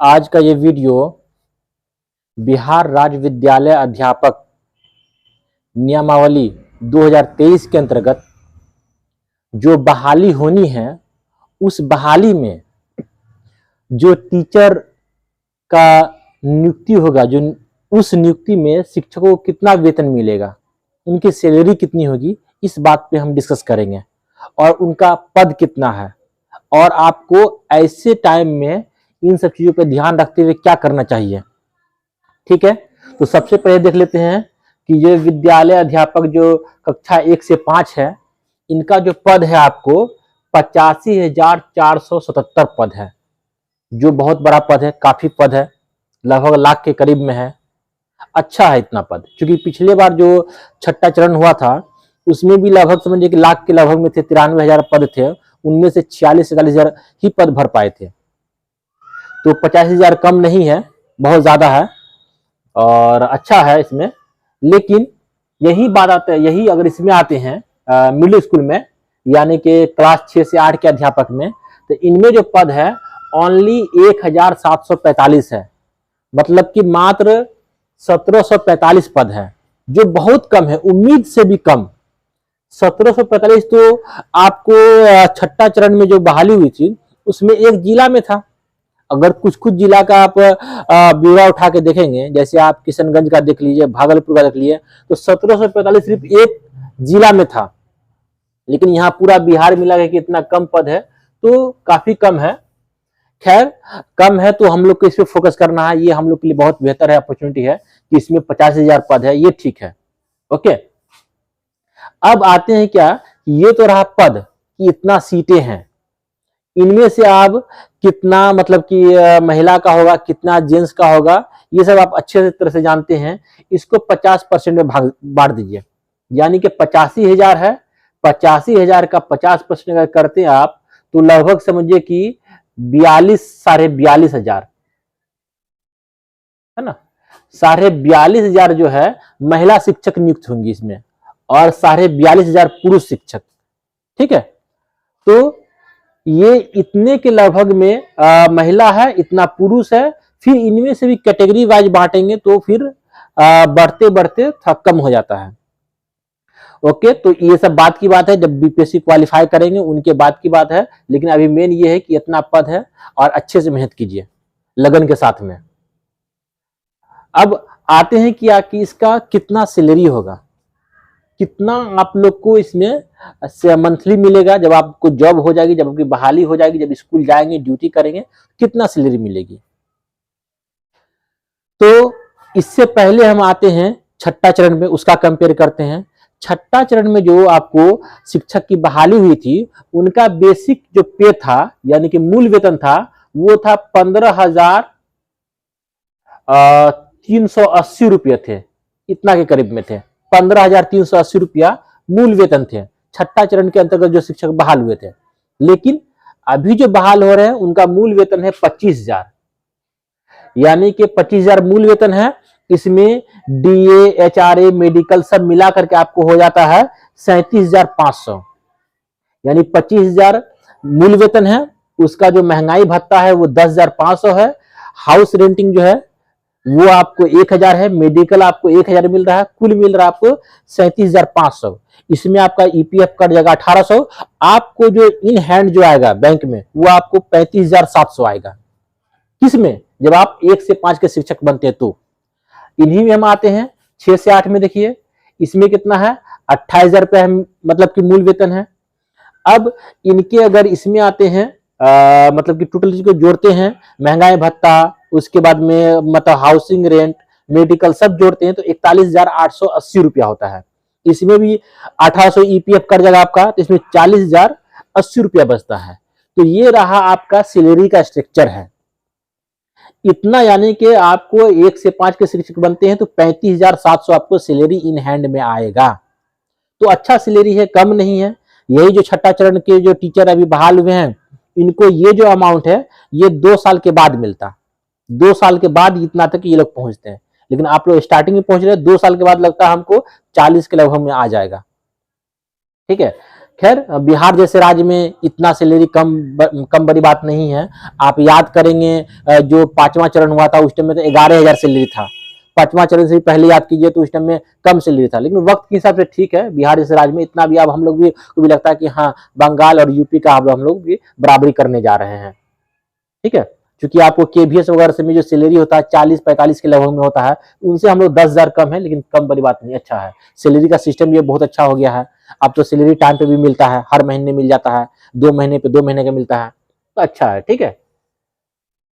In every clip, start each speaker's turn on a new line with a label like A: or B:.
A: आज का ये वीडियो बिहार राज्य विद्यालय अध्यापक नियमावली 2023 के अंतर्गत जो बहाली होनी है, उस बहाली में जो टीचर का नियुक्ति होगा, जो उस नियुक्ति में शिक्षकों को कितना वेतन मिलेगा, उनकी सैलरी कितनी होगी, इस बात पे हम डिस्कस करेंगे। और उनका पद कितना है और आपको ऐसे टाइम में इन सब चीजों पे ध्यान रखते हुए क्या करना चाहिए। ठीक है, तो सबसे पहले देख लेते हैं कि ये विद्यालय अध्यापक जो कक्षा 1 से 5 है, इनका जो पद है आपको 85,477 पद है, जो बहुत बड़ा पद है, काफी पद है, लगभग लाख के करीब में है। अच्छा है इतना पद, क्योंकि पिछले बार जो छठा चरण हुआ था उसमें भी लगभग समझिए कि लाख के लगभग में थे, 93,000 पद थे, उनमें से 46-47,000 ही पद भर पाए थे। तो 50,000 कम नहीं है, बहुत ज्यादा है और अच्छा है इसमें। लेकिन यही बात आता है, यही अगर इसमें आते हैं मिडिल स्कूल में, यानी कि क्लास 6 से 8 के अध्यापक में, तो इनमें जो पद है ओनली 1,745 है, मतलब कि मात्र 1,745 पद है, जो बहुत कम है, उम्मीद से भी कम। 1,745 तो आपको छठा चरण में जो बहाली हुई थी उसमें एक जिला में था। अगर कुछ कुछ जिला का आप ब्यौरा उठा के देखेंगे, जैसे आप किशनगंज का देख लीजिए, भागलपुर का देख लीजिए, तो 1,745 सिर्फ एक जिला में था। लेकिन यहाँ पूरा बिहार मिला के इतना कम पद है, तो काफी कम है। खैर, कम है तो हम लोग को इस पे फोकस करना है, ये हम लोग के लिए बहुत बेहतर है, अपॉर्चुनिटी है कि इसमें 50,000 पद है, ये ठीक है। ओके, अब आते हैं क्या, ये तो रहा पद कि इतना सीटें हैं, इनमें से आप कितना मतलब कि महिला का होगा, कितना जेंट्स का होगा, ये सब आप अच्छे तरह से जानते हैं। इसको 50% में बांट दीजिए, यानी कि 85,000 है, 85,000 का 50% अगर करते हैं आप, तो लगभग समझिए कि 42,500 है ना। 42,500 जो है महिला शिक्षक नियुक्त होंगी इसमें, और 42,500 पुरुष शिक्षक। ठीक है, तो ये इतने के लगभग में महिला है, इतना पुरुष है, फिर इनमें से भी कैटेगरी वाइज बांटेंगे तो फिर बढ़ते बढ़ते कम हो जाता है। ओके, तो ये सब बात की बात है, जब बीपीएससी क्वालिफाई करेंगे उनके बाद की बात है। लेकिन अभी मेन ये है कि इतना पद है और अच्छे से मेहनत कीजिए लगन के साथ में। अब आते हैं कि इसका कितना सैलरी होगा, कितना आप लोग को इसमें मंथली मिलेगा, जब आपको जॉब हो जाएगी, जब आपकी बहाली हो जाएगी, जब स्कूल जाएंगे, ड्यूटी करेंगे, कितना सैलरी मिलेगी। तो इससे पहले हम आते हैं छठा चरण में, उसका कंपेयर करते हैं। छठा चरण में जो आपको शिक्षक की बहाली हुई थी, उनका बेसिक जो पे था, यानी कि मूल वेतन था, वो था 15,380 रुपये थे, इतना के करीब में थे। 15,380 रुपया मूल वेतन थे छठा चरण के अंतर्गत जो शिक्षक बहाल हुए थे। लेकिन अभी जो बहाल हो रहे हैं उनका मूल वेतन है 25,000, यानी कि 25,000 मूल वेतन है। इसमें डीए, एचआरए, मेडिकल सब मिला करके आपको हो जाता है 37,500, यानी 25,000 मूल वेतन है, उसका जो महंगाई भत्ता है वो 10,500 है, हाउस रेंटिंग जो है वो आपको 1,000 है, मेडिकल आपको 1,000 मिल रहा है, कुल मिल रहा है आपको 37,500। इसमें आपका ईपीएफ कट जाएगा 1,800, आपको जो इन हैंड जो आएगा बैंक में वो आपको 35,700 आएगा। किसमें, जब आप 1 से 5 के शिक्षक बनते हैं। तो इन्हीं में हम आते हैं 6 से 8 में, देखिए इसमें कितना है, 28,000 रुपये मतलब कि मूल वेतन है। अब इनके अगर इसमें आते हैं मतलब कि टोटल को जोड़ते हैं, महंगाई भत्ता, उसके बाद में मतलब हाउसिंग रेंट, मेडिकल सब जोड़ते हैं, तो 41,880 रुपया होता है। इसमें भी 1,800 ईपीएफ कर जाएगा आपका, तो इसमें 40,080 रुपया बचता है। तो ये रहा आपका सैलरी का स्ट्रक्चर है इतना, यानी कि आपको 1 से 5 के शिक्षक बनते हैं तो 35,700 आपको सैलरी इन हैंड में आएगा। तो अच्छा सैलरी है, कम नहीं है। यही जो छठा चरण के जो टीचर अभी बहाल हुए हैं, इनको ये जो अमाउंट है ये 2 साल के बाद मिलता, 2 साल के बाद इतना तक ये लोग पहुंचते हैं। लेकिन आप लोग स्टार्टिंग में पहुंच रहे हैं, 2 साल के बाद लगता है हमको 40 के लगभग में आ जाएगा। ठीक है, खैर बिहार जैसे राज्य में इतना सैलरी कम बड़ी बात नहीं है। आप याद करेंगे जो 5वां चरण हुआ था उस टाइम में तो 11,000 सैलरी था। 5वां चरण से पहले याद कीजिए तो उस टाइम में कम सैलरी था, लेकिन वक्त के हिसाब से ठीक है। बिहार जैसे राज्य में इतना भी अब हम लोग भी को भी लगता है कि हाँ बंगाल और यूपी का हम लोग भी बराबरी करने जा रहे हैं। ठीक है, क्योंकि आपको केवीएस वगैरह से में जो सैलरी होता है 40-45 के लगभग में होता है, उनसे हम लोग 10,000 कम है, लेकिन कम बड़ी बात नहीं, अच्छा है। सैलरी का सिस्टम ये बहुत अच्छा हो गया है। अब तो सैलरी टाइम पे भी मिलता है, हर महीने मिल जाता है, 2 महीने पे 2 महीने का मिलता है, तो अच्छा है। ठीक है,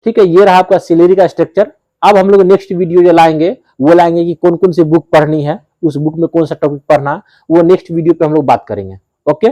A: ठीक है, ये रहा आपका सैलरी का स्ट्रक्चर। अब हम लोग नेक्स्ट वीडियो जो लाएंगे वो लाएंगे कि कौन कौन सी बुक पढ़नी है, उस बुक में कौन सा टॉपिक पढ़ना, वो नेक्स्ट वीडियो पे हम लोग बात करेंगे। ओके।